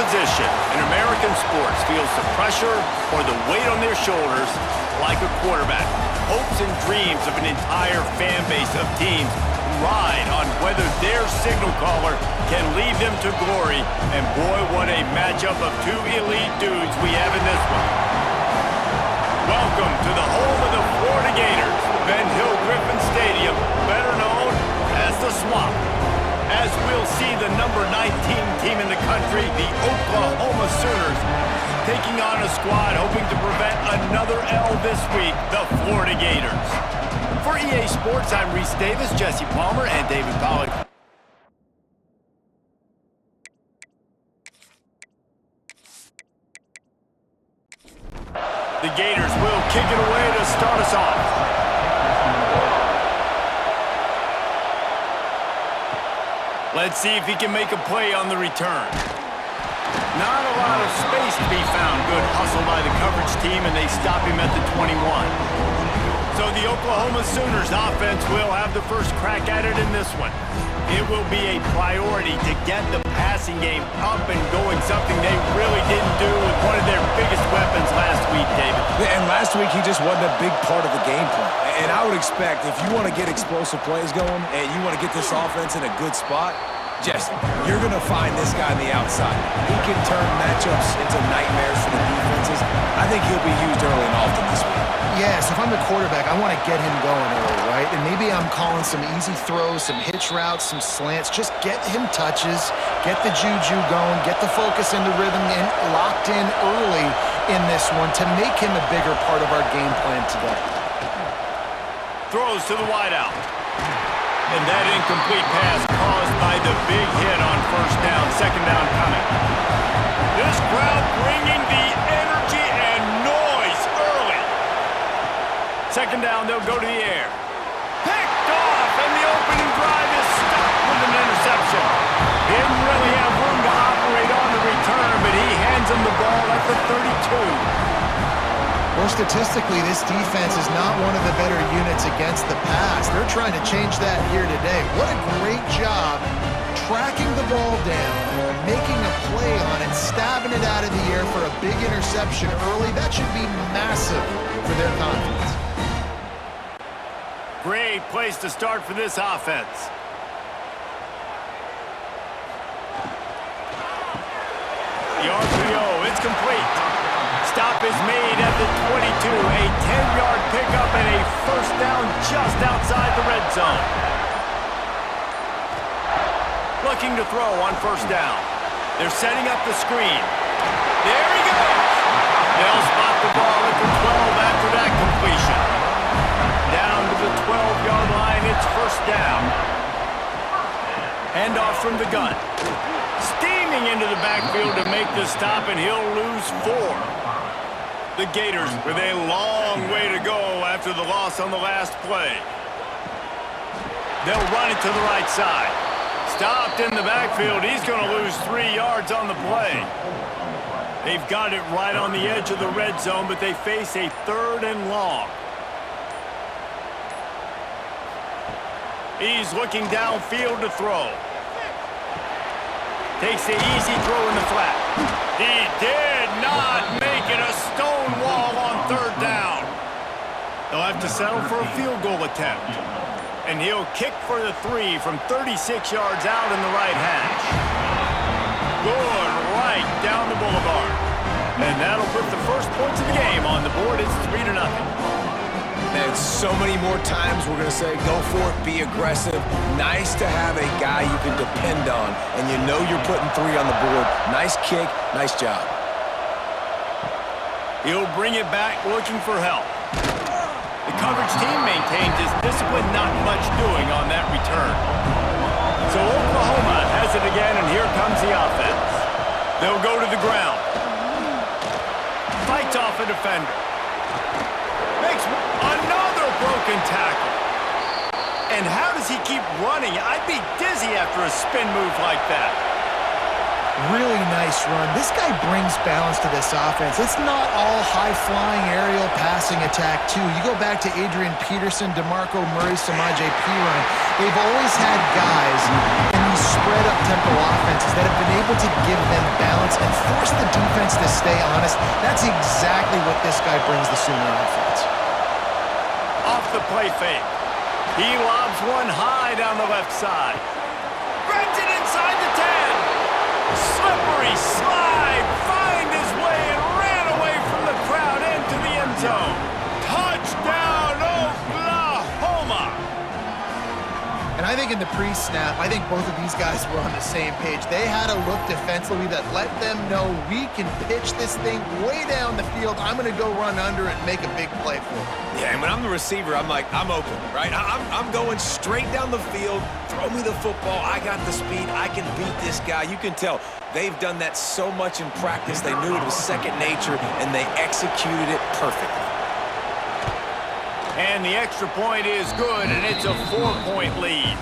position in American sports feels the pressure or the weight on their shoulders like a quarterback. Hopes and dreams of an entire fan base of teams ride on whether their signal caller can lead them to glory. And boy, what a matchup of two elite dudes we have in this one. Welcome to the home of the Florida Gators, Ben Hill Griffin Stadium, better known as the Swamp. As we'll see the number 19 team in the country, the Oklahoma Sooners, taking on a squad hoping to prevent another L this week, the Florida Gators. For EA Sports, I'm Reese Davis, Jesse Palmer, and David Pollack. The Gators will kick it away to start us off. Let's see if he can make a play on the return. Not a lot of space to be found. Good hustle by the coverage team, and they stop him at the 21. So the Oklahoma Sooners offense will have the first crack at it in this one. It will be a priority to get the passing game up and going, something they really didn't do with one of their biggest weapons last week, David. And last week, he just wasn't a big part of the game plan. And I would expect if you want to get explosive plays going and you want to get this offense in a good spot, Jesse, you're going to find this guy on the outside. He can turn matchups into nightmares for the defenses. I think he'll be used early and often this week. Yes, if I'm the quarterback, I want to get him going early, right? And maybe I'm calling some easy throws, some hitch routes, some slants. Just get him touches, get the juju going, get the focus and the rhythm locked in early in this one to make him a bigger part of our game plan today. Throws to the wideout. And that incomplete pass caused by the big hit on first down, second down coming. This crowd bringing the energy and noise early. Second down, they'll go to the air. Picked off, and the opening drive is stopped with an interception. Didn't really have room to operate on the return, but he hands him the ball at the 32. Well, statistically, this defense is not one of the better units against the pass. They're trying to change that here today. What a great job tracking the ball down, making a play on it, stabbing it out of the air for a big interception early. That should be massive for their confidence. Great place to start for this offense. The RPO, it's complete. Stop is made at the 22. A 10-yard pickup and a first down just outside the red zone. Looking to throw on first down. They're setting up the screen. There he goes. They'll spot the ball at the 12 after that completion. Down to the 12-yard line, it's first down. Handoff from the gun. Steaming into the backfield to make the stop, and he'll lose 4. The Gators with a long way to go after the loss on the last play. They'll run it to the right side. Stopped in the backfield. He's going to lose 3 yards on the play. They've got it right on the edge of the red zone, but they face a 3rd and long. He's looking downfield to throw. Takes the easy throw in the flat. He did not make it a stone wall on 3rd down. They'll have to settle for a field goal attempt. And he'll kick for the 3 from 36 yards out in the right hash. Good right down the boulevard. And that'll put the first points of the game on the board. It's 3-0. And so many more times we're going to say, go for it, be aggressive. Nice to have a guy you can depend on, and you know you're putting 3 on the board. Nice kick, nice job. He'll bring it back looking for help. The coverage team maintains his discipline, not much doing on that return. So Oklahoma has it again, and here comes the offense. They'll go to the ground. Fights off a defender. Makes another broken tackle. And how does he keep running? I'd be dizzy after a spin move like that. Really nice run. This guy brings balance to this offense. It's not all high-flying aerial passing attack, too. You go back to Adrian Peterson, DeMarco Murray, Samaje Perine. They've always had guys in these spread-up tempo offenses that have been able to give them balance and force the defense to stay honest. That's exactly what this guy brings the Sooner offense. Off the play fake. He lobs one high down the left side. Grabs it inside the 10. Slippery slide, find his way and ran away from the crowd into the end zone. Touchdown, Oklahoma! And I think in the pre-snap, I think both of these guys were on the same page. They had a look defensively that let them know we can pitch this thing way down the field. I'm going to go run under it and make a big play for it. Yeah, and when I'm the receiver, I'm like, I'm open, right? I'm going straight down the field. Throw me the football. I got the speed. I can beat this guy. You can tell they've done that so much in practice. They knew it was second nature, and they executed it perfectly. And the extra point is good, and it's a 4-point lead.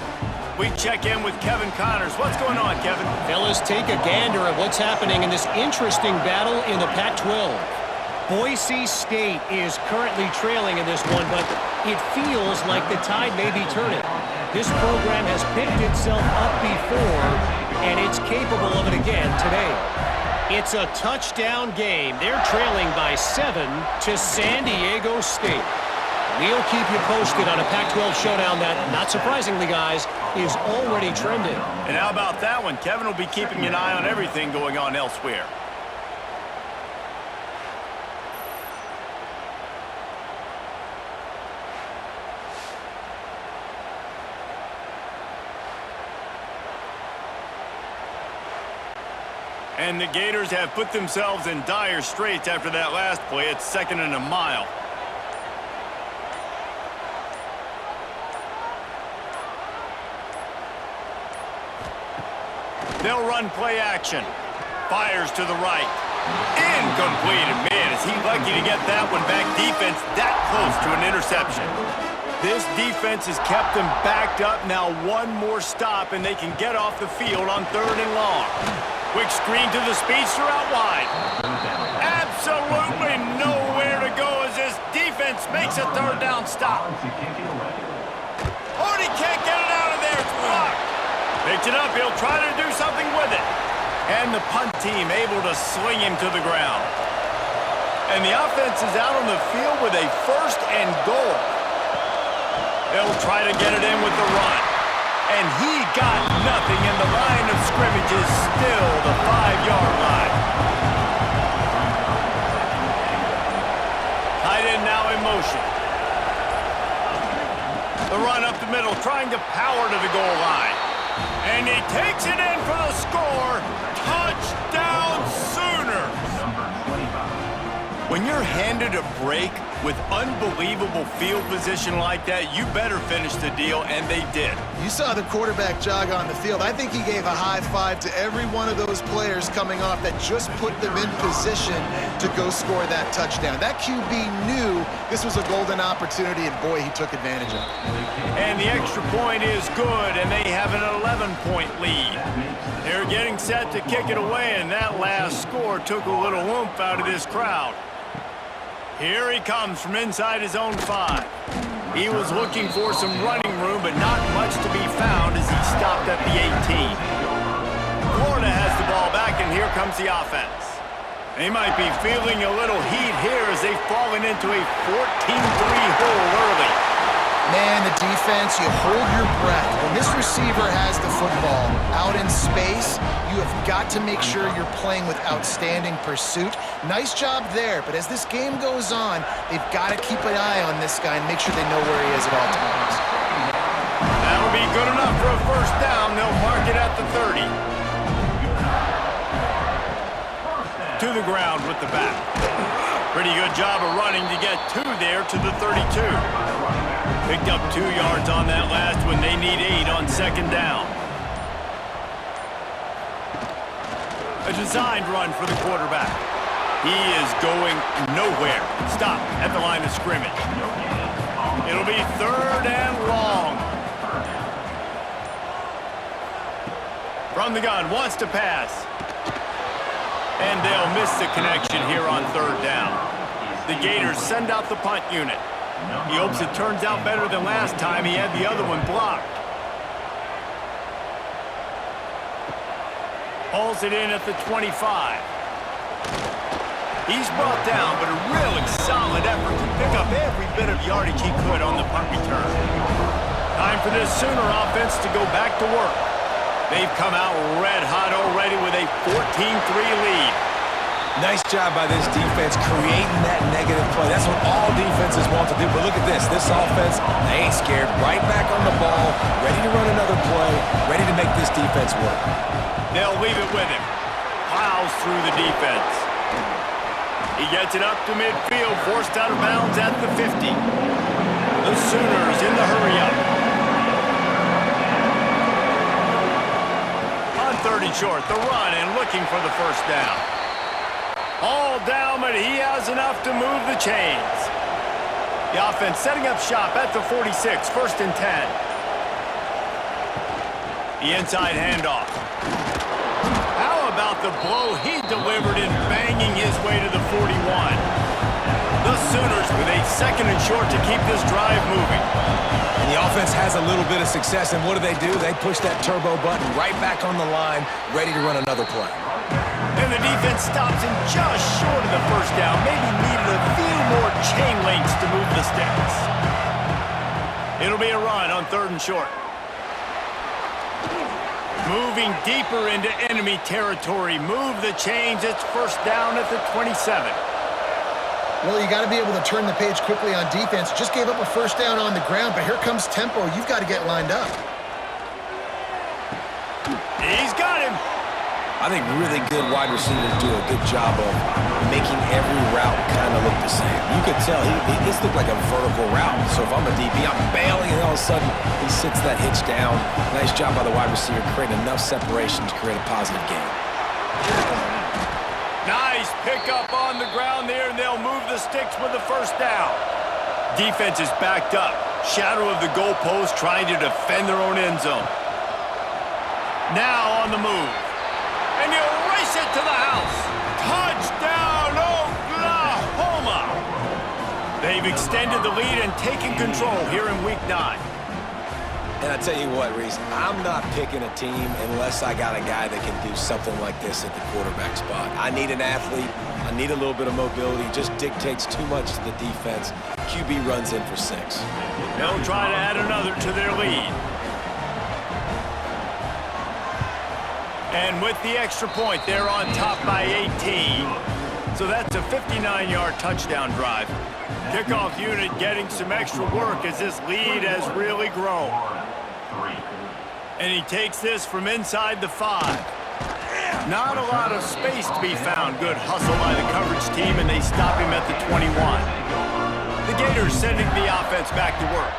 We check in with Kevin Connors. What's going on, Kevin? Fellas, take a gander at what's happening in this interesting battle in the Pac-12. Boise State is currently trailing in this one, but it feels like the tide may be turning. This program has picked itself up before, and it's capable of it again today. It's a touchdown game. They're trailing by 7 to San Diego State. We'll keep you posted on a Pac-12 showdown that, not surprisingly, guys, is already trending. And how about that one? Kevin will be keeping an eye on everything going on elsewhere. And the Gators have put themselves in dire straits after that last play. It's 2nd and a mile. They'll run play action. Fires to the right. Incomplete. And man, is he lucky to get that one back. Defense that close to an interception. This defense has kept them backed up. Now one more stop, and they can get off the field on 3rd and long. Quick screen to the speedster out wide. Absolutely nowhere to go as this defense makes a 3rd down stop. Oh, he can't get it out of there. It's blocked. Picks it up. He'll try to do something with it. And the punt team able to sling him to the ground. And the offense is out on the field with a 1st and goal. They'll try to get it in with the run. And he got nothing, and the line of scrimmage is still the 5-yard line. Tight end now in motion. The run up the middle, trying to power to the goal line. And he takes it in for the score. Touchdown Sooners! When you're handed a break with unbelievable field position like that, you better finish the deal, and they did. You saw the quarterback jog on the field. I think he gave a high five to every one of those players coming off that just put them in position to go score that touchdown. That QB knew this was a golden opportunity, and boy, he took advantage of it. And the extra point is good, and they have an 11-point lead. They're getting set to kick it away, and that last score took a little oomph out of this crowd. Here he comes from inside his own 5. He was looking for some running room, but not much to be found as he stopped at the 18. Florida has the ball back, and here comes the offense. They might be feeling a little heat here as they've fallen into a 14-3 hole early. Man, the defense, you hold your breath. When this receiver has the football out in space, you have got to make sure you're playing with outstanding pursuit. Nice job there, but as this game goes on, they've got to keep an eye on this guy and make sure they know where he is at all times. That'll be good enough for a 1st down. They'll mark it at the 30. To the ground with the back. Pretty good job of running to get 2 there to the 32. Picked up 2 yards on that last one. They need 8 on 2nd down. A designed run for the quarterback. He is going nowhere. Stop at the line of scrimmage. It'll be 3rd and long. From the gun, wants to pass. And they'll miss the connection here on third down. The Gators send out the punt unit. He hopes it turns out better than last time. He had the other one blocked. Hauls it in at the 25. He's brought down, but a really solid effort to pick up every bit of yardage he could on the punt return. Time for this Sooner offense to go back to work. They've come out red hot already with a 14-3 lead. Nice job by this defense creating that negative play. That's what all defenses want to do. But look at this. This offense, they ain't scared. Right back on the ball, ready to run another play, ready to make this defense work. They'll leave it with him. Plows through the defense. He gets it up to midfield, forced out of bounds at the 50. The Sooners in the hurry-up. On third and short, the run and looking for the first down. All down, but he has enough to move the chains. The offense setting up shop at the 46, first and 10. The inside handoff. How about the blow he delivered in banging his way to the 41? The Sooners with a second and short to keep this drive moving. And the offense has a little bit of success, and what do? They push that turbo button right back on the line, ready to run another play. And the defense stops him just short of the first down. Maybe needed a few more chain links to move the sticks. It'll be a run on third and short. Moving deeper into enemy territory. Move the chains. It's first down at the 27. Well, you got to be able to turn the page quickly on defense. Just gave up a first down on the ground, but here comes tempo. You've got to get lined up. He's got him. I think really good wide receivers do a good job of making every route kind of look the same. You could tell this looked like a vertical route. So if I'm a DB, I'm bailing, and all of a sudden he sits that hitch down. Nice job by the wide receiver, creating enough separation to create a positive gain. Nice pickup on the ground there, and they'll move the sticks with the first down. Defense is backed up. Shadow of the goalpost, trying to defend their own end zone. Now on the move. And he'll race it to the house. Touchdown, Oklahoma! They've extended the lead and taken control here in Week 9. And I tell you what, Reese, I'm not picking a team unless I got a guy that can do something like this at the quarterback spot. I need an athlete. I need a little bit of mobility. Just dictates too much to the defense. QB runs in for 6. They'll try to add another to their lead. And with the extra point, they're on top by 18. So that's a 59-yard touchdown drive. Kickoff unit getting some extra work as this lead has really grown. And he takes this from inside the 5. Not a lot of space to be found. Good hustle by the coverage team, and they stop him at the 21. The Gators sending the offense back to work.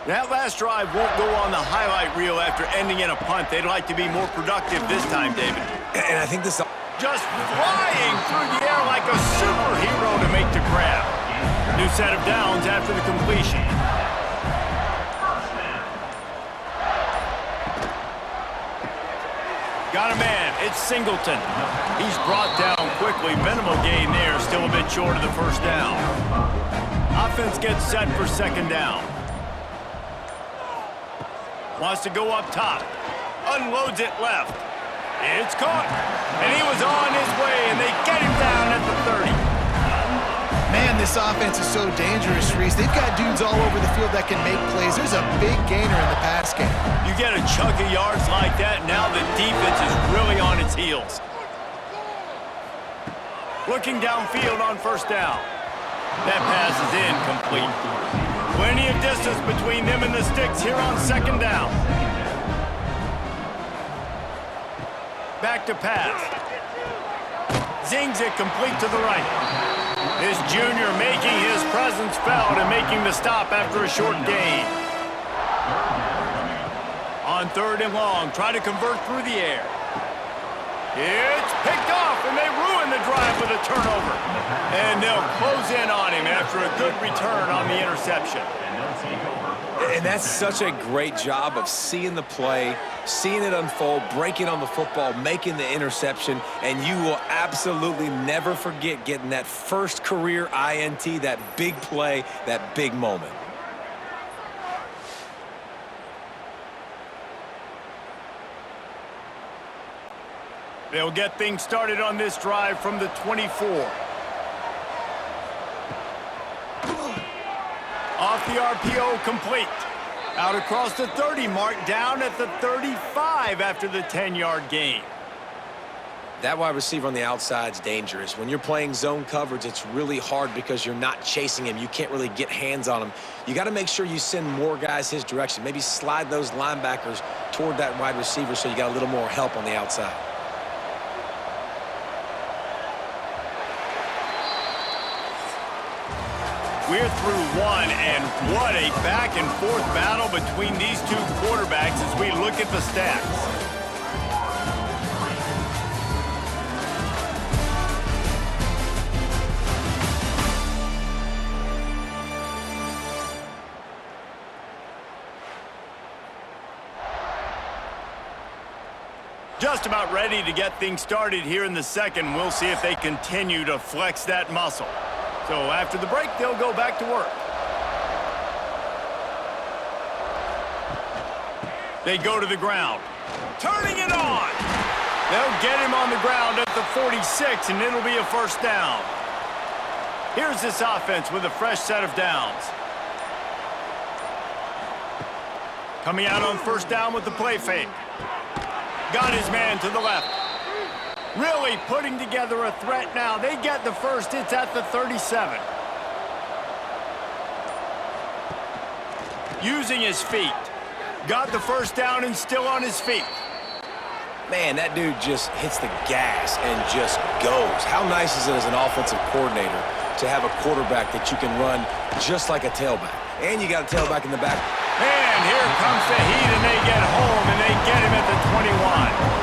That last drive won't go on the highlight reel after ending in a punt. They'd like to be more productive this time, David. And I think this... Just flying through the air like a superhero to make the grab. New set of downs after the completion. Got a man. It's Singleton. He's brought down quickly. Minimal gain there. Still a bit short of the first down. Offense gets set for second down. Wants to go up top. Unloads it left. It's caught. And he was on his way, and they get him down at the 30. Man, this offense is so dangerous, Reese. They've got dudes all over the field that can make plays. There's a big gainer in the pass game. You get a chunk of yards like that, now the defense is really on its heels. Looking downfield on first down. That pass is incomplete. Plenty of distance between them and the sticks here on second down. Back to pass. Zings it complete to the right. This junior making his presence felt and making the stop after a short gain. On third and long, try to convert through the air. It's picked off, and they ruin the drive with a turnover. And they'll close in on him after a good return on the interception. And that's such a great job of seeing the play, seeing it unfold, breaking on the football, making the interception, and you will absolutely never forget getting that first career INT, that big play, that big moment. They'll get things started on this drive from the 24. Off the RPO, complete. Out across the 30 mark, down at the 35 after the 10-yard gain. That wide receiver on the outside is dangerous. When you're playing zone coverage, it's really hard because you're not chasing him. You can't really get hands on him. You got to make sure you send more guys his direction. Maybe slide those linebackers toward that wide receiver so you got a little more help on the outside. We're through one, and what a back-and-forth battle between these two quarterbacks as we look at the stats. Just about ready to get things started here in the second. We'll see if they continue to flex that muscle. So after the break, they'll go back to work. They go to the ground. Turning it on. They'll get him on the ground at the 46, and it'll be a first down. Here's this offense with a fresh set of downs. Coming out on first down with the play fake. Got his man to the left. Really putting together a threat now. They get the first. It's at the 37. Using his feet. Got the first down and still on his feet. Man, that dude just hits the gas and just goes. How nice is it as an offensive coordinator to have a quarterback that you can run just like a tailback? And you got a tailback in the back. And here comes the heat, and they get home, and they get him at the 21.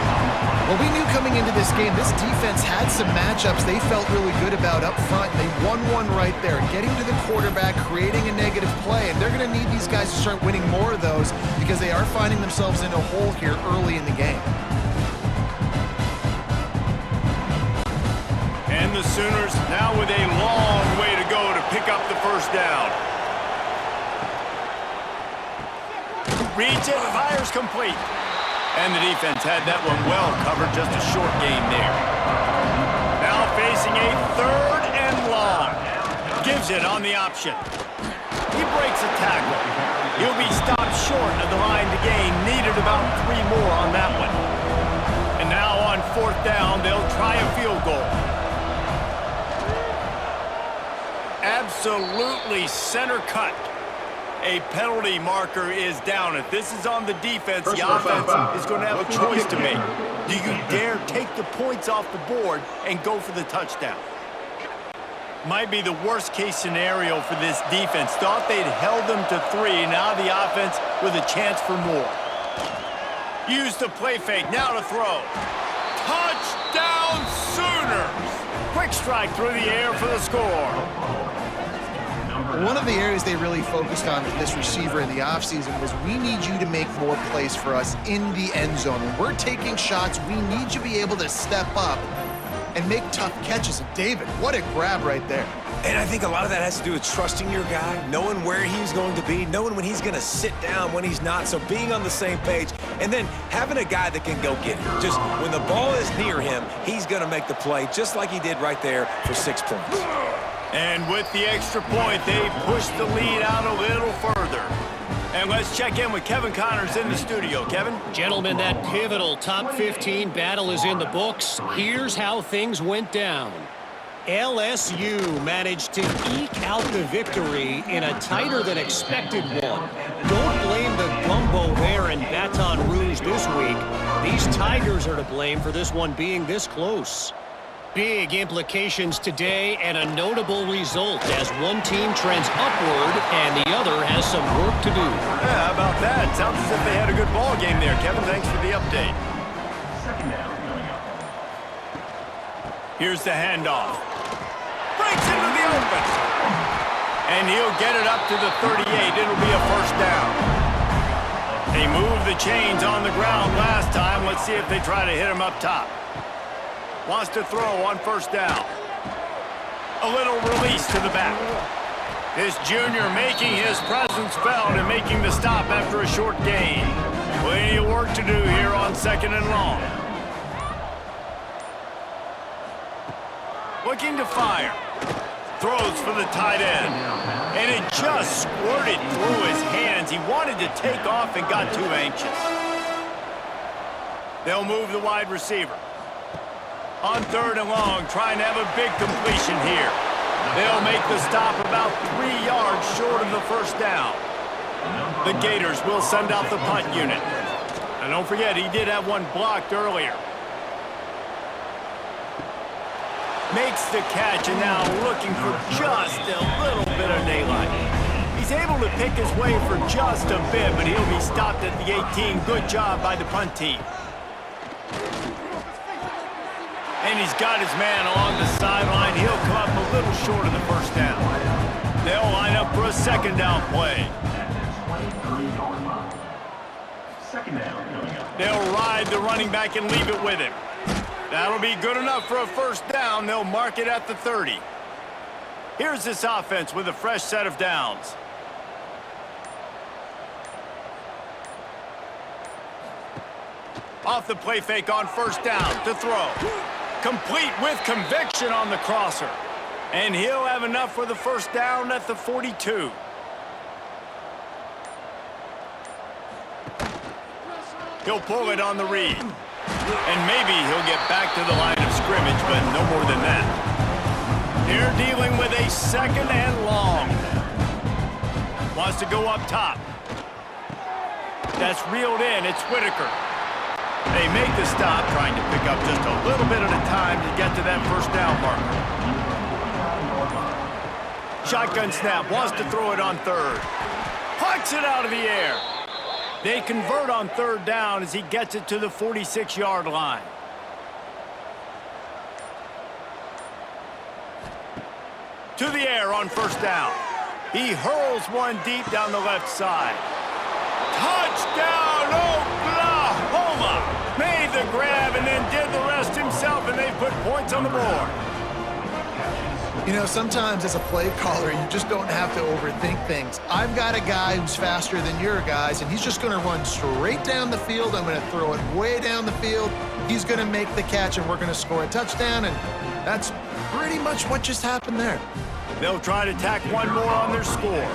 Well, we knew coming into this game, this defense had some matchups they felt really good about up front. They won one right there, getting to the quarterback, creating a negative play, and they're going to need these guys to start winning more of those because they are finding themselves in a hole here early in the game. And the Sooners now with a long way to go to pick up the first down. Reads it, fires complete. And the defense had that one well covered, just a short gain there. Now facing a third and long. Gives it on the option. He breaks a tackle. He'll be stopped short of the line to gain. Needed about 3 more on that one. And now on fourth down, they'll try a field goal. Absolutely center cut. A penalty marker is down. If this is on the defense, the offense is going to have a choice to make. Do you dare take the points off the board and go for the touchdown? Might be the worst case scenario for this defense. Thought they'd held them to 3. Now the offense with a chance for more. Use the play fake. Now to throw. Touchdown Sooners! Quick strike through the air for the score. One of the areas they really focused on with this receiver in the offseason was we need you to make more plays for us in the end zone. When we're taking shots, we need you to be able to step up and make tough catches. And David, what a grab right there. And I think a lot of that has to do with trusting your guy, knowing where he's going to be, knowing when he's going to sit down, when he's not. So being on the same page, and then having a guy that can go get it. Just when the ball is near him, he's going to make the play just like he did right there for 6 points. And with the extra point, they push the lead out a little further. And let's check in with Kevin Connors in the studio. Kevin? Gentlemen, that pivotal top 15 battle is in the books. Here's how things went down. LSU managed to eke out the victory in a tighter than expected one. Don't blame the gumbo there in Baton Rouge this week. These Tigers are to blame for this one being this close. Big implications today and a notable result as one team trends upward and the other has some work to do. Yeah, how about that? Sounds as if they had a good ball game there. Kevin, thanks for the update. Here's the handoff. Breaks into the open. And he'll get it up to the 38. It'll be a first down. They moved the chains on the ground last time. Let's see if they try to hit him up top. Wants to throw on first down. A little release to the back. This junior making his presence felt and making the stop after a short gain. Plenty of work to do here on second and long. Looking to fire. Throws for the tight end. And it just squirted through his hands. He wanted to take off and got too anxious. They'll move the wide receiver. On third and long, trying to have a big completion here. They'll make the stop about 3 yards short of the first down. The Gators will send out the punt unit. And don't forget, he did have one blocked earlier. Makes the catch, and now looking for just a little bit of daylight. He's able to pick his way for just a bit, but he'll be stopped at the 18. Good job by the punt team. And he's got his man along the sideline. He'll come up a little short of the first down. They'll line up for a second down play. They'll ride the running back and leave it with him. That'll be good enough for a first down. They'll mark it at the 30. Here's this offense with a fresh set of downs. Off the play fake on first down to throw. Complete with conviction on the crosser. And he'll have enough for the first down at the 42. He'll pull it on the read. And maybe he'll get back to the line of scrimmage, but no more than that. They're dealing with a second and long. Wants to go up top. That's reeled in. It's Whitaker. They make the stop, trying to pick up just a little bit at a time to get to that first down marker. Shotgun snap. Wants to throw it on third. Pucks it out of the air. They convert on third down as he gets it to the 46-yard line. To the air on first down. He hurls one deep down the left side. Touchdown, Oklahoma! Made the grab and then did the rest himself, and they put points on the board. You know, sometimes as a play caller, you just don't have to overthink things. I've got a guy who's faster than your guys, and he's just going to run straight down the field. I'm going to throw it way down the field. He's going to make the catch, and we're going to score a touchdown, and that's pretty much what just happened there. They'll try to tack one more on their score.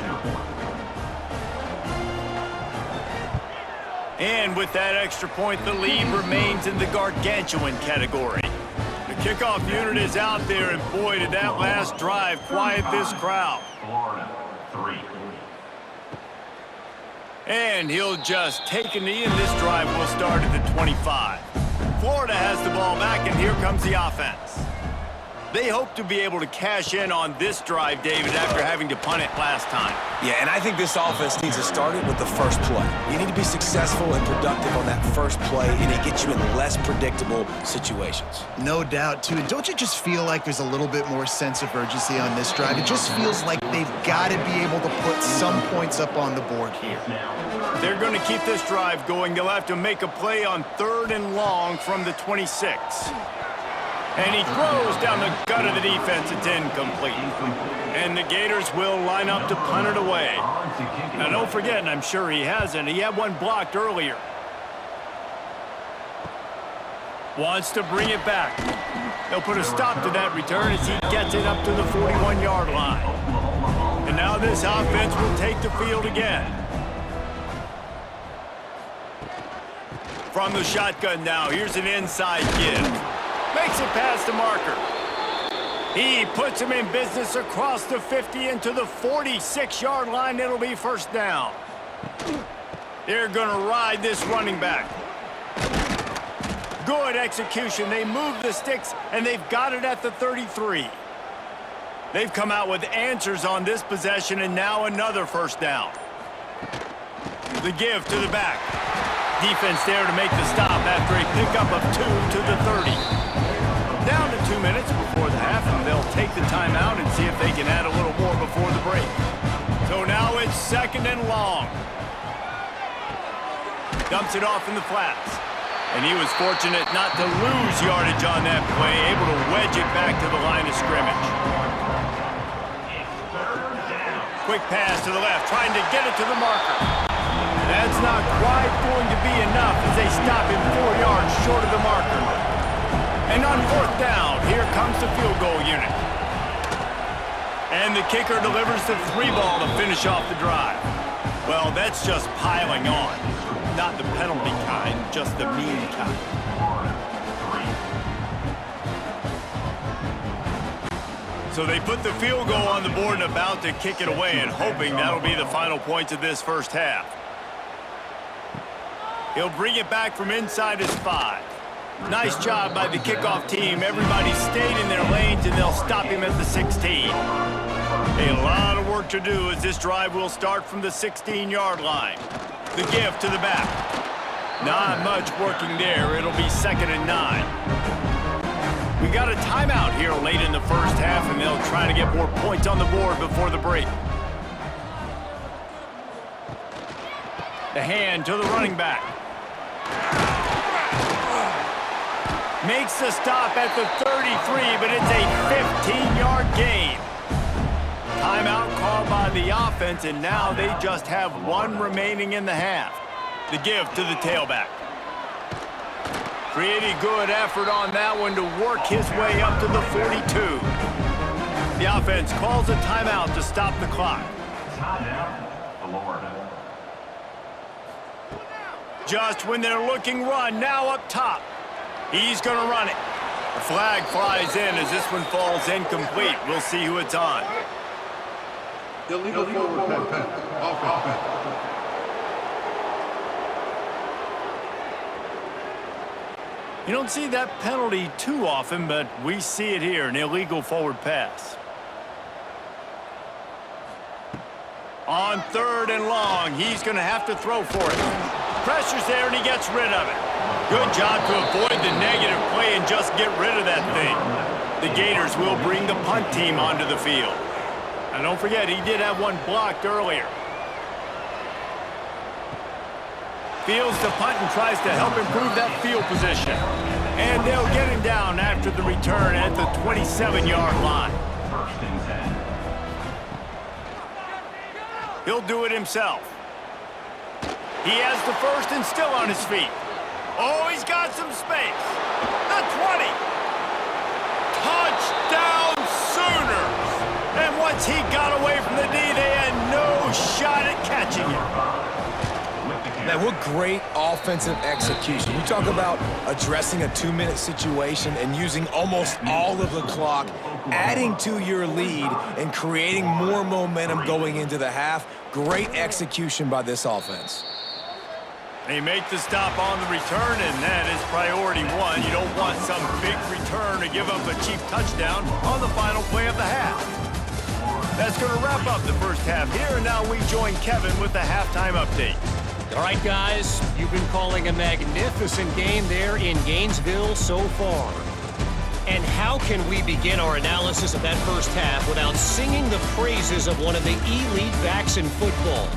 And with that extra point, the lead remains in the gargantuan category. The kickoff unit is out there, and boy, did that last drive quiet this crowd. Florida 3. And he'll just take a knee, and this drive will start at the 25. Florida has the ball back, and here comes the offense. They hope to be able to cash in on this drive, David, after having to punt it last time. Yeah, and I think this offense needs to start it with the first play. You need to be successful and productive on that first play, and it gets you in less predictable situations. No doubt, too. And don't you just feel like there's a little bit more sense of urgency on this drive? It just feels like they've got to be able to put some points up on the board here. They're going to keep this drive going. They'll have to make a play on third and long from the 26. And he throws down the gut of the defense. It's incomplete. And the Gators will line up to punt it away. Now, don't forget, and I'm sure he hasn't, he had one blocked earlier. Wants to bring it back. They'll put a stop to that return as he gets it up to the 41-yard line. And now this offense will take the field again. From the shotgun now, here's an inside give. Makes it past the marker. He puts him in business across the 50 into the 46-yard line. It'll be first down. They're going to ride this running back. Good execution. They move the sticks, and they've got it at the 33. They've come out with answers on this possession, and now another first down. The give to the back. Defense there to make the stop after a pickup of 2 to the 30. Down to 2 minutes before the half, and they'll take the timeout and see if they can add a little more before the break. So now it's 2nd and long. Dumps it off in the flats. And he was fortunate not to lose yardage on that play, able to wedge it back to the line of scrimmage. Quick pass to the left, trying to get it to the marker. That's not quite going to be enough as they stop him 4 yards short of the marker. And on 4th down, here comes the field goal unit. And the kicker delivers the 3 ball to finish off the drive. Well, that's just piling on. Not the penalty kind, just the mean kind. So they put the field goal on the board and about to kick it away, and hoping that'll be the final points of this first half. He'll bring it back from inside his 5. Nice job by the kickoff team. Everybody stayed in their lanes, and they'll stop him at the 16. A lot of work to do as this drive will start from the 16-yard line. The give to the back. Not much working there. It'll be 2nd and 9. We got a timeout here late in the first half, and they'll try to get more points on the board before the break. The hand to the running back. Makes the stop at the 33, but it's a 15-yard gain. Timeout called by the offense, and now they just have 1 remaining in the half. The give to the tailback. Pretty good effort on that one to work his way up to the 42. The offense calls a timeout to stop the clock. Just when they're looking run, now up top. He's going to run it. The flag flies in as this one falls incomplete. We'll see who it's on. Illegal forward pen. Offense. You don't see that penalty too often, but we see it here, an illegal forward pass. On 3rd and long, he's going to have to throw for it. Pressure's there, and he gets rid of it. Good job to avoid the negative play and just get rid of that thing. The Gators will bring the punt team onto the field. And don't forget, he did have one blocked earlier. Fields the punt and tries to help improve that field position. And they'll get him down after the return at the 27-yard line. He'll do it himself. He has the first and still on his feet. Oh, he's got some space. The 20. Touchdown Sooners. And once he got away from the D, they had no shot at catching him. Man, what great offensive execution. You talk about addressing a 2-minute situation and using almost all of the clock, adding to your lead and creating more momentum going into the half. Great execution by this offense. They make the stop on the return, and that is priority 1. You don't want some big return to give up a cheap touchdown on the final play of the half. That's going to wrap up the first half here, and now we join Kevin with the halftime update. All right, guys, you've been calling a magnificent game there in Gainesville so far. And how can we begin our analysis of that first half without singing the praises of one of the elite backs in football?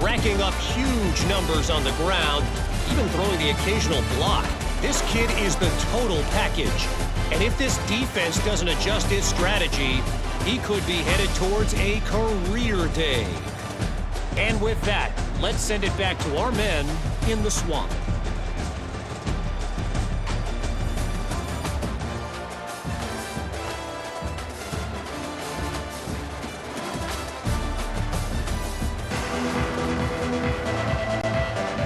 Racking up huge numbers on the ground, even throwing the occasional block. This kid is the total package. And if this defense doesn't adjust its strategy, he could be headed towards a career day. And with that, let's send it back to our men in the swamp.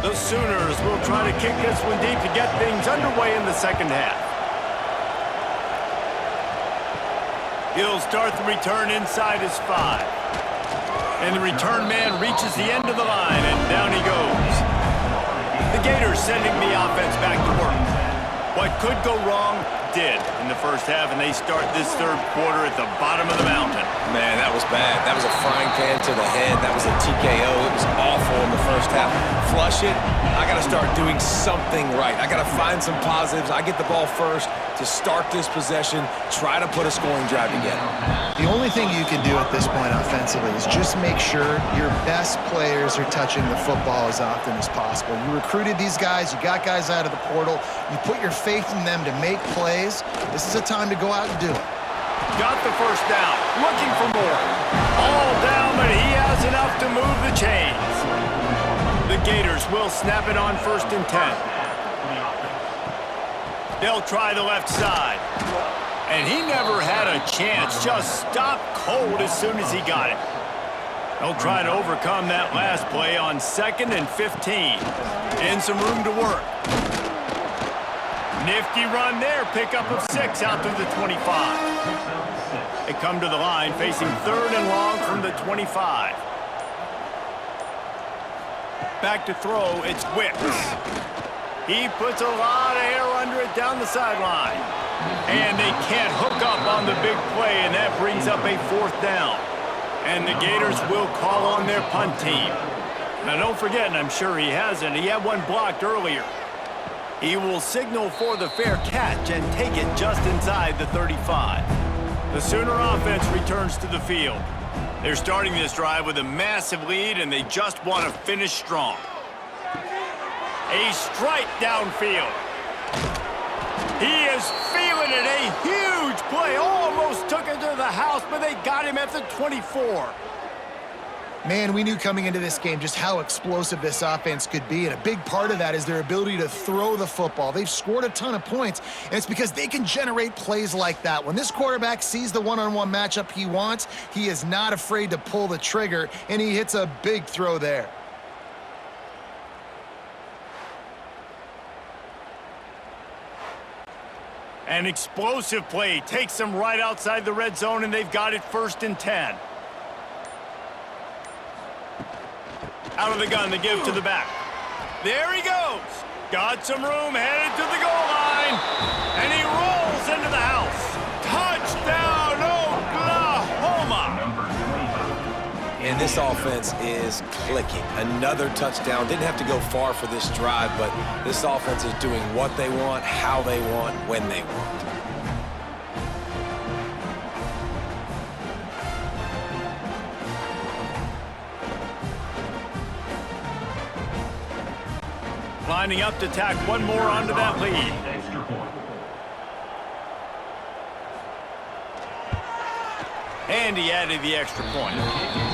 The Sooners will try to kick this one deep to get things underway in the second half. He'll start the return inside his 5. And the return man reaches the end of the line, and down he goes. The Gators sending the offense back to work. What could go wrong did in the first half, and they start this third quarter at the bottom of the mountain. Man, that was bad. That was a frying pan to the head. That was a TKO. It was awful in the first half. Flush it. I got to start doing something right. I got to find some positives. I get the ball first to start this possession, try to put a scoring drive together. The only thing you can do at this point offensively is just make sure your best players are touching the football as often as possible. You recruited these guys. You got guys out of the portal. You put your faith in them to make plays. This is a time to go out and do it. Got the first down, looking for more. All down, but he has enough to move the chains. The Gators will snap it on 1st and 10. They'll try the left side. And he never had a chance, just stopped cold as soon as he got it. They'll try to overcome that last play on 2nd and 15. And some room to work. Nifty run there, pickup of 6 out to the 25. They come to the line facing 3rd and long from the 25. Back to throw, it's Wicks. He puts a lot of air under it down the sideline. And they can't hook up on the big play, and that brings up a 4th down. And the Gators will call on their punt team. Now don't forget, and I'm sure he hasn't, he had one blocked earlier. He will signal for the fair catch and take it just inside the 35. The Sooner offense returns to the field. They're starting this drive with a massive lead, and they just want to finish strong. A strike downfield. He is feeling it. A huge play. Almost took it to the house, but they got him at the 24. Man, we knew coming into this game just how explosive this offense could be, and a big part of that is their ability to throw the football. They've scored a ton of points, and it's because they can generate plays like that. When this quarterback sees the one-on-one matchup he wants, he is not afraid to pull the trigger, and he hits a big throw there. An explosive play takes them right outside the red zone, and they've got it 1st and 10. Out of the gun, they give to the back. There he goes. Got some room, headed to the goal line. And he rolls into the house. Touchdown, Oklahoma. And this offense is clicking. Another touchdown. Didn't have to go far for this drive, but this offense is doing what they want, how they want, when they want. Lining up to tack one more onto that lead. And he added the extra point.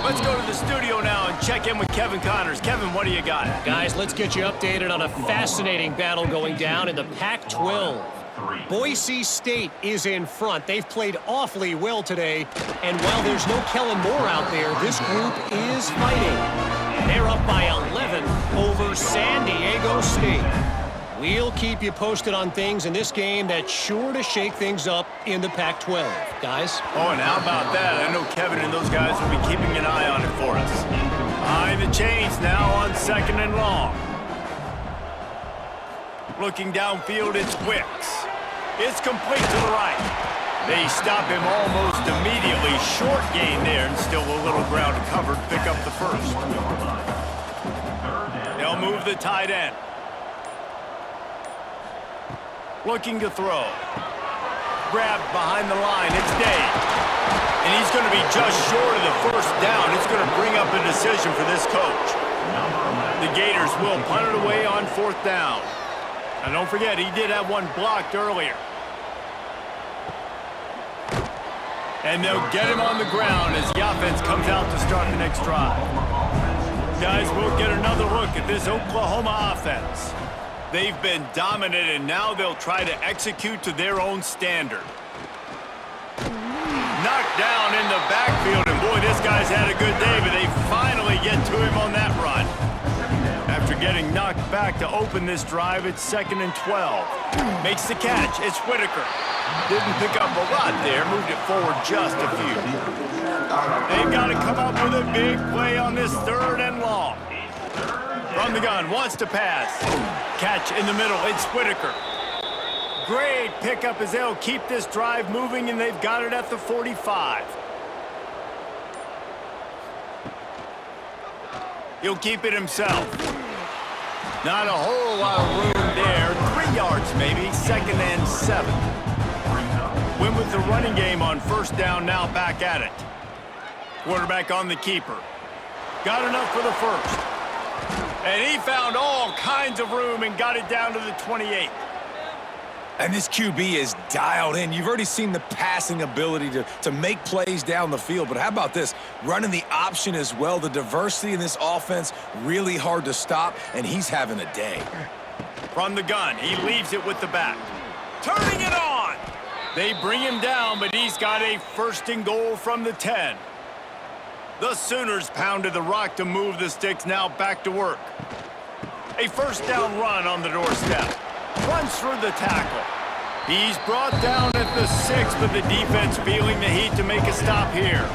Let's go to the studio now and check in with Kevin Connors. Kevin, what do you got? Guys, let's get you updated on a fascinating battle going down in the Pac-12. Boise State is in front. They've played awfully well today. And while there's no Kellen Moore out there, this group is fighting. They're up by 11 over San Diego State. We'll keep you posted on things in this game that's sure to shake things up in the Pac-12. Guys? Oh, and how about that? I know Kevin and those guys will be keeping an eye on it for us. Behind the chains now on 2nd and long. Looking downfield, it's Wicks. It's complete to the right. They stop him almost immediately. Short gain there, and still a little ground covered. Pick up the 1st. They'll move the tight end. Looking to throw. Grabbed behind the line. It's Day. And he's going to be just short of the 1st down. It's going to bring up a decision for this coach. The Gators will punt it away on 4th down. And don't forget, he did have one blocked earlier. And they'll get him on the ground as the offense comes out to start the next drive. Guys, we'll get another look at this Oklahoma offense. They've been dominant, and now they'll try to execute to their own standard. Knocked down in the backfield, and boy, this guy's had a good day, but they finally get to him on that run. After getting knocked back to open this drive, it's 2nd and 12. Makes the catch. It's Whitaker. Didn't pick up a lot there. Moved it forward just a few. They've got to come up with a big play on this 3rd and long. From the gun, wants to pass. Catch in the middle. It's Whitaker. Great pickup as they'll keep this drive moving, and they've got it at the 45. He'll keep it himself. Not a whole lot of room there. 3 yards maybe, 2nd and 7. Win with the running game on 1st down, now back at it. Quarterback on the keeper. Got enough for the 1st. And he found all kinds of room and got it down to the 28. And this QB is dialed in. You've already seen the passing ability to make plays down the field. But how about this? Running the option as well. The diversity in this offense, really hard to stop, and he's having a day. From the gun, he leaves it with the back. Turning it on! They bring him down, but he's got a 1st and goal from the 10. The Sooners pounded the rock to move the sticks, now back to work. A 1st down run on the doorstep. Runs through the tackle. He's brought down at the 6, but the defense feeling the heat to make a stop here.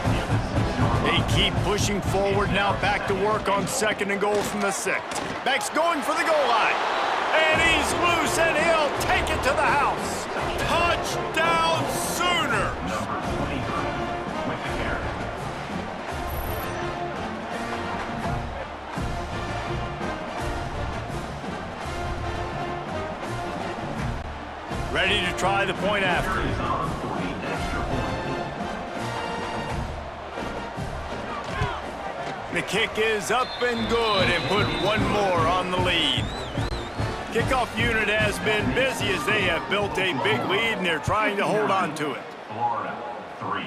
They keep pushing forward, now back to work on 2nd and goal from the 6. Beck's going for the goal line. And he's loose, and he'll take it to the house. Touchdown, Sooners! Ready to try the point after. The kick is up and good and put one more on the lead. Kickoff unit has been busy as they have built a big lead and they're trying to hold on to it. Florida 3.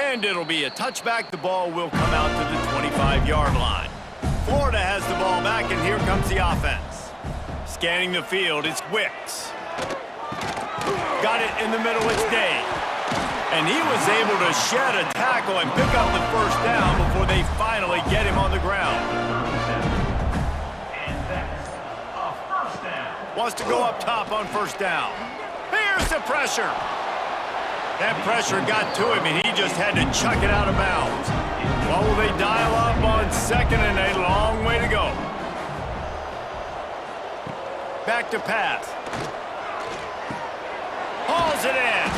And it'll be a touchback. The ball will come out to the 25-yard line. Florida has the ball back, and here comes the offense. Scanning the field, it's Wicks. Got it in the middle, it's Day. And he was able to shed a tackle and pick up the 1st down before they finally get him on the ground. And that's a 1st down. Wants to go up top on 1st down. Here's the pressure. That pressure got to him, and he just had to chuck it out of bounds. What will they dial up on 2nd, and a long way to go. Back to pass. Hauls it in.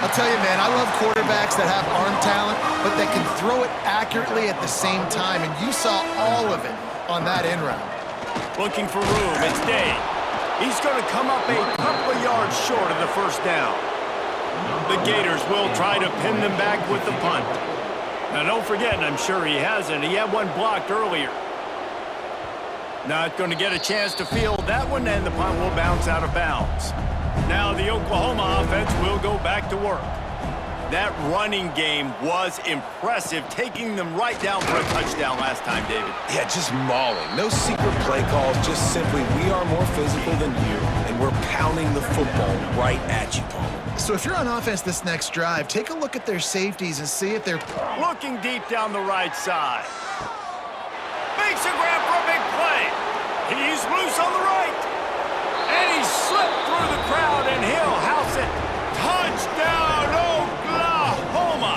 I'll tell you, man, I love quarterbacks that have arm talent, but that can throw it accurately at the same time, and you saw all of it on that end round. Looking for room, it's Day. He's going to come up a couple of yards short of the 1st down. The Gators will try to pin them back with the punt. Now, don't forget, and I'm sure he hasn't, he had one blocked earlier. Not going to get a chance to field that one, and the punt will bounce out of bounds. Now the Oklahoma offense will go back to work. That running game was impressive, taking them right down for a touchdown last time, David. Yeah, just mauling. No secret play calls, just simply we are more physical than you, and we're pounding the football right at you, Paul. So if you're on offense this next drive, take a look at their safeties and see if they're looking deep down the right side. Makes a grab for a big play. He's loose on the right. And he slipped through the crowd, and he'll house it. Touchdown, Oklahoma!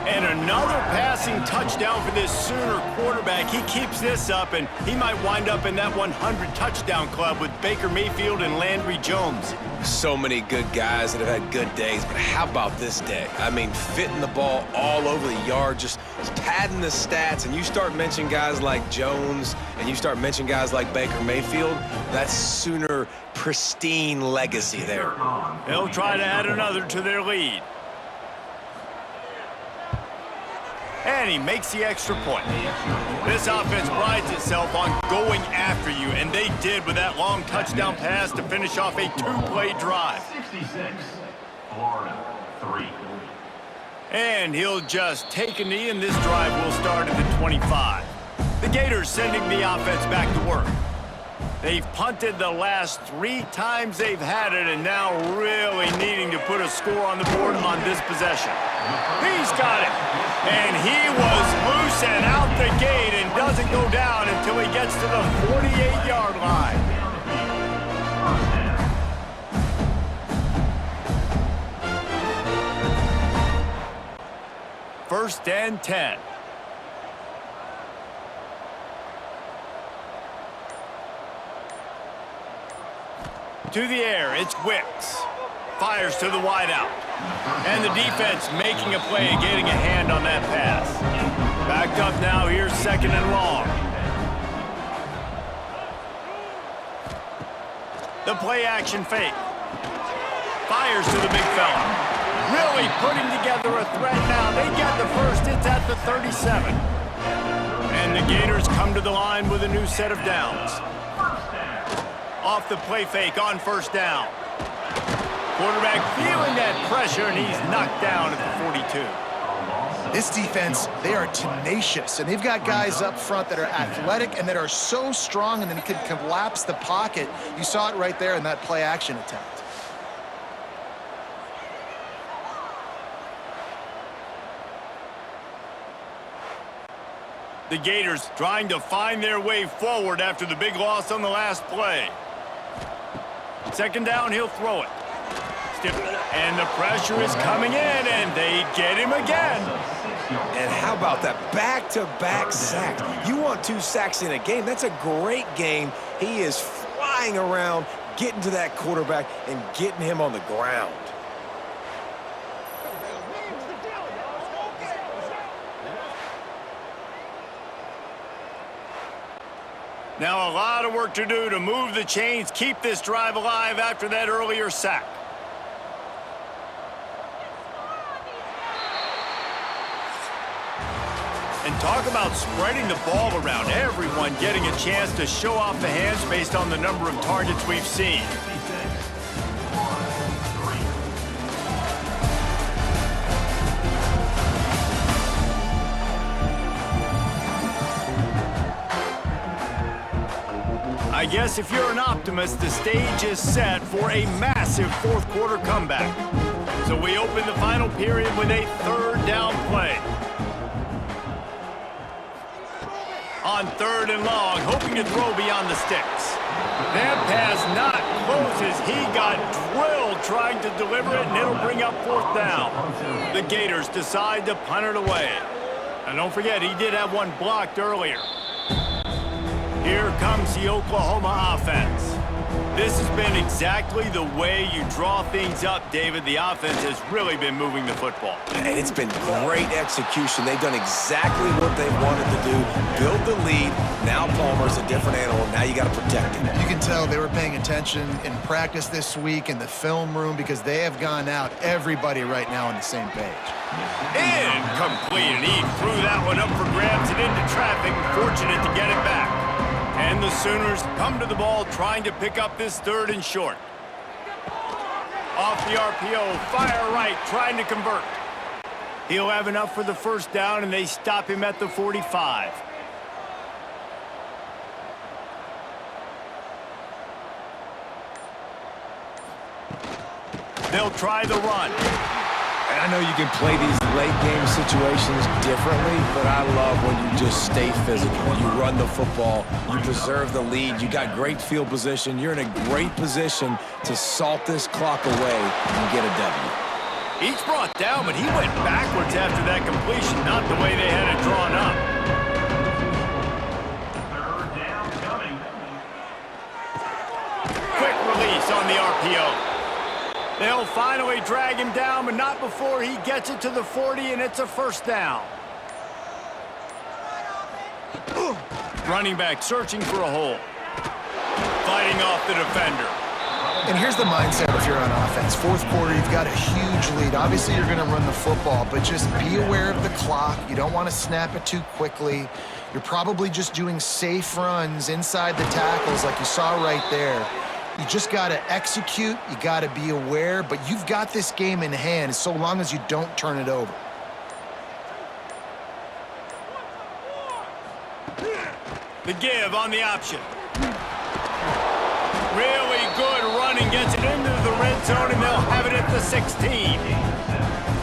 And another passing touchdown for this Sooner quarterback. He keeps this up, and he might wind up in that 100 touchdown club with Baker Mayfield and Landry Jones. So many good guys that have had good days, but how about this day? I mean, fitting the ball all over the yard, just padding the stats, and you start mentioning guys like Jones, and you start mentioning guys like Baker Mayfield, that's Sooner pristine legacy there. They'll try to add another to their lead. And he makes the extra point. This offense prides itself on going after you, and they did with that long touchdown pass to finish off a two-play drive. 66, Florida 3. And he'll just take a knee, and this drive will start at the 25. The Gators sending the offense back to work. They've punted the last 3 times they've had it, and now really needing to put a score on the board on this possession. He's got it. And he was loose and out the gate and doesn't go down until he gets to the 48-yard line. First and 10. To the air, it's Wicks. Fires to the wideout. And the defense making a play and getting a hand on that pass. Backed up now, here's 2nd and long. The play action fake. Fires to the big fella. Really putting together a threat now. They get the first. It's at the 37. And the Gators come to the line with a new set of downs. Off the play fake on 1st down. Quarterback feeling that pressure, and he's knocked down at the 42. This defense, they are tenacious, and they've got guys up front that are athletic and that are so strong and then can collapse the pocket. You saw it right there in that play action attempt. The Gators trying to find their way forward after the big loss on the last play. 2nd down, he'll throw it. And the pressure is coming in, and they get him again. And how about that back-to-back sacks? You want 2 sacks in a game. That's a great game. He is flying around, getting to that quarterback and getting him on the ground. Now a lot of work to do to move the chains, keep this drive alive after that earlier sack. And talk about spreading the ball around. Everyone getting a chance to show off the hands based on the number of targets we've seen. I guess if you're an optimist, the stage is set for a massive 4th quarter comeback. So we open the final period with a 3rd down play. On 3rd and long, hoping to throw beyond the sticks. That pass not close as he got drilled trying to deliver it, and it'll bring up 4th down. The Gators decide to punt it away. And don't forget, he did have one blocked earlier. Here comes the Oklahoma offense. This has been exactly the way you draw things up, David. The offense has really been moving the football. And it's been great execution. They've done exactly what they wanted to do. Build the lead. Now Palmer's a different animal. Now you got to protect him. You can tell they were paying attention in practice this week in the film room because they have gone out, everybody right now on the same page. Incomplete, and he threw that one up for grabs and into traffic. Fortunate to get it back. And the Sooners come to the ball trying to pick up this 3rd and short. Off the RPO, fire right, trying to convert. He'll have enough for the 1st down, and they stop him at the 45. They'll try the run. And I know you can play these late-game situations differently, but I love when you just stay physical. You run the football, you preserve the lead, you got great field position, you're in a great position to salt this clock away and get a W. Each brought down, but he went backwards after that completion, not the way they had it drawn up. 3rd down coming. Quick release on the RPO. They'll finally drag him down, but not before he gets it to the 40, and it's a 1st down. Running back searching for a hole. Fighting off the defender. And here's the mindset if you're on offense. 4th quarter, you've got a huge lead. Obviously, you're going to run the football, but just be aware of the clock. You don't want to snap it too quickly. You're probably just doing safe runs inside the tackles like you saw right there. You just got to execute. You got to be aware, but you've got this game in hand so long as you don't turn it over. The give on the option. Really good running, gets it into the red zone, and they'll have it at the 16.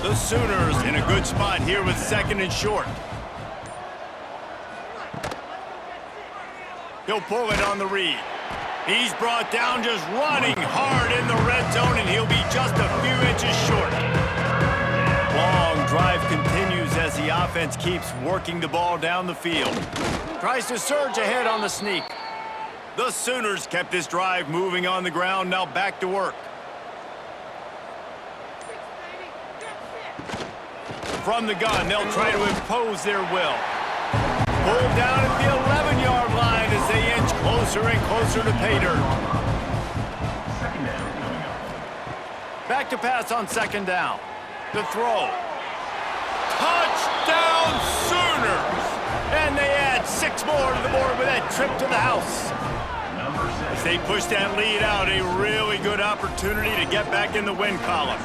The Sooners in a good spot here with 2nd and short. He'll pull it on the read. He's brought down just running hard in the red zone, and he'll be just a few inches short. Long drive continues as the offense keeps working the ball down the field. Tries to surge ahead on the sneak. The Sooners kept this drive moving on the ground, now back to work. From the gun, they'll try to impose their will. Pulled down at the 11-yard line as they inch closer and closer to pay dirt. Second down coming up. Back to pass on second down. The throw. Touchdown Sooners! And they add 6 more to the board with that trip to the house. As they push that lead out, a really good opportunity to get back in the win column.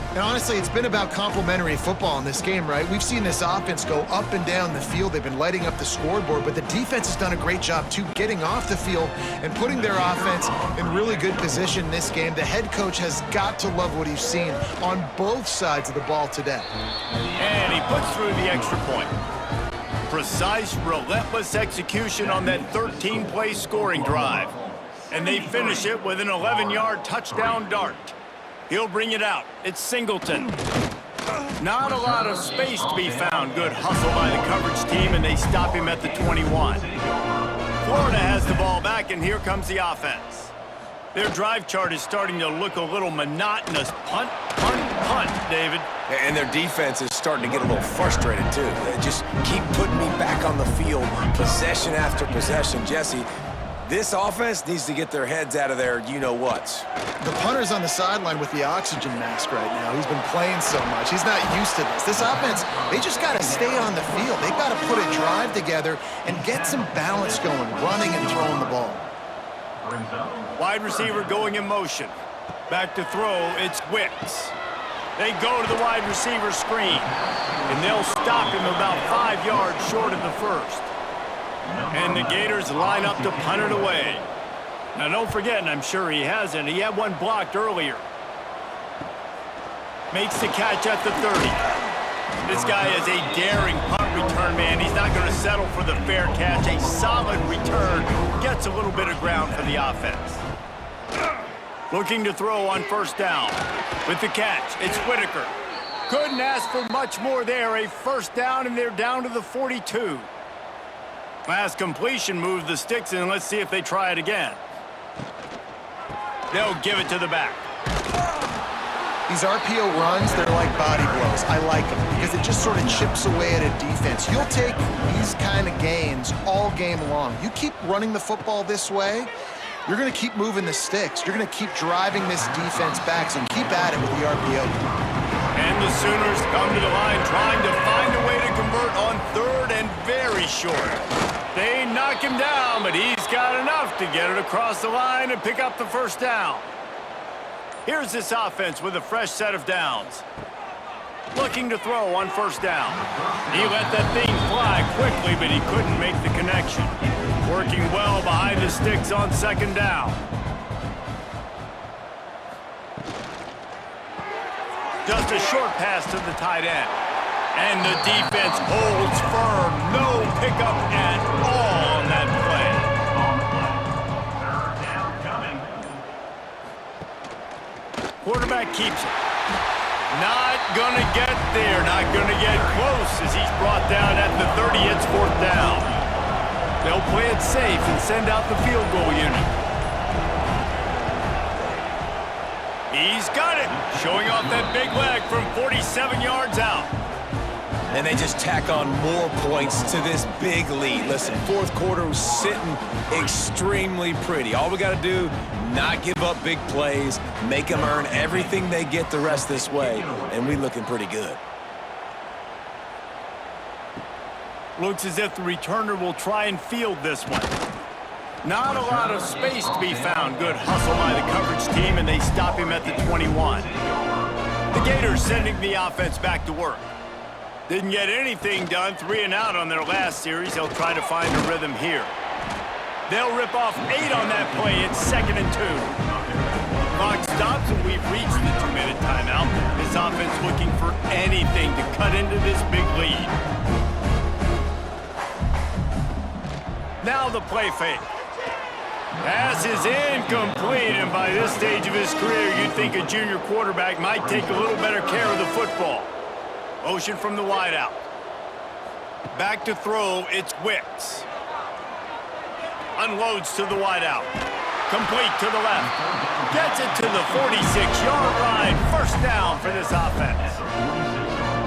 And honestly, it's been about complementary football in this game, right? We've seen this offense go up and down the field. They've been lighting up the scoreboard, but the defense has done a great job, too, getting off the field and putting their offense in really good position in this game. The head coach has got to love what he's seen on both sides of the ball today. And he puts through the extra point. Precise, relentless execution on that 13-play scoring drive. And they finish it with an 11-yard touchdown dart. He'll bring it out. It's Singleton. Not a lot of space to be found. Good hustle by the coverage team, and they stop him at the 21. Florida has the ball back, and here comes the offense. Their drive chart is starting to look a little monotonous. Punt, punt, punt, David. And their defense is starting to get a little frustrated, too. They just keep putting me back on the field, possession after possession. Jesse, this offense needs to get their heads out of their you-know-whats. The punter's on the sideline with the oxygen mask right now. He's been playing so much. He's not used to this. This offense, they just got to stay on the field. They've got to put a drive together and get some balance going, running and throwing the ball. Wide receiver going in motion. Back to throw, it's Wicks. They go to the wide receiver screen, and they'll stop him about 5 yards short of the first. And the Gators line up to punt it away. Now, don't forget, and I'm sure he hasn't, he had one blocked earlier. Makes the catch at the 30. This guy is a daring punt return man. He's not going to settle for the fair catch. A solid return. Gets a little bit of ground for the offense. Looking to throw on first down. With the catch, it's Whitaker. Couldn't ask for much more there. A first down, and they're down to the 42. Last completion moved the sticks, and let's see if they try it again. They'll give it to the back. These RPO runs, they're like body blows. I like them because it just sort of chips away at a defense. You'll take these kind of gains all game long. You keep running the football this way, you're going to keep moving the sticks. You're going to keep driving this defense back, so keep at it with the RPO. And the Sooners come to the line trying to find a way to convert on third and very short. They knock him down, but he's got enough to get it across the line and pick up the first down. Here's this offense with a fresh set of downs. Looking to throw on first down. He let that thing fly quickly, but he couldn't make the connection. Working well behind the sticks on second down. Just a short pass to the tight end. And the defense holds firm. No pickup at all on that play. Third down coming. Quarterback keeps it. Not gonna get there. Not gonna get close as he's brought down at the 30. It's fourth down. They'll play it safe and send out the field goal unit. He's got it. Showing off that big leg from 47 yards out. And they just tack on more points to this big lead. Listen, fourth quarter was sitting extremely pretty. All we got to do, not give up big plays, make them earn everything they get the rest this way, and we looking pretty good. Looks as if the returner will try and field this one. Not a lot of space to be found. Good hustle by the coverage team, and they stop him at the 21. The Gators sending the offense back to work. Didn't get anything done, 3 and out on their last series. They'll try to find a rhythm here. They'll rip off 8 on that play. It's 2nd and 2. Clock stops, and we've reached the 2-minute timeout. This offense looking for anything to cut into this big lead. Now the play fake. Pass is incomplete, and by this stage of his career, you'd think a junior quarterback might take a little better care of the football. Motion from the wideout. Back to throw, it's Wicks. Unloads to the wideout. Complete to the left. Gets it to the 46-yard line. First down for this offense.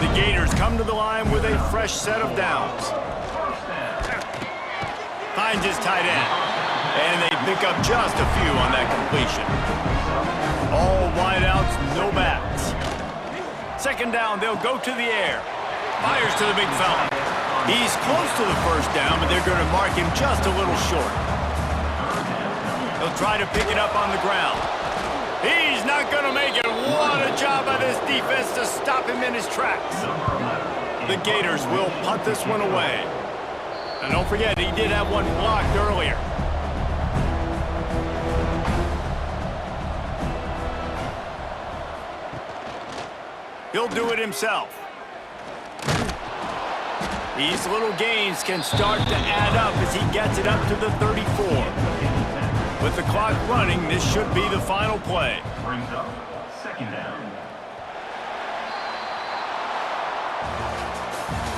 The Gators come to the line with a fresh set of downs. finds his tight end. And they pick up just a few on that completion. All wideouts, no backs. Second down, they'll go to the air. Fires to the big fella. He's close to the first down, but they're going to mark him just a little short. He'll try to pick it up on the ground. He's not going to make it. What a job by this defense to stop him in his tracks. The Gators will punt this one away. And don't forget, he did have one blocked earlier. He'll do it himself. These little gains can start to add up as he gets it up to the 34. With the clock running, this should be the final play. Brings up second down.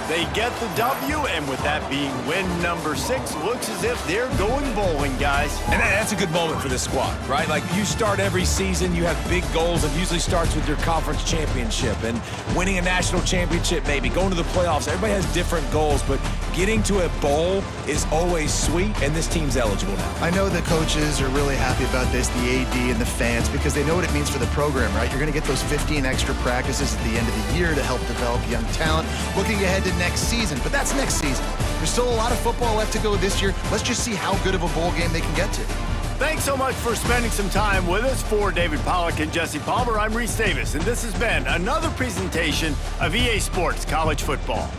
They get the W, and with that being win number 6, looks as if they're going bowling, guys. And that's a good moment for this squad, right? Like, you start every season, you have big goals. It usually starts with your conference championship and winning a national championship, maybe going to the playoffs. Everybody has different goals, but getting to a bowl is always sweet, and this team's eligible now. I know the coaches are really happy about this, the AD and the fans, because they know what it means for the program, right? You're going to get those 15 extra practices at the end of the year to help develop young talent. Looking ahead to next season, but that's next season. There's still a lot of football left to go this year. Let's just see how good of a bowl game they can get to. Thanks so much for spending some time with us. For David Pollack and Jesse Palmer, I'm Reese Davis, and this has been another presentation of EA Sports College Football.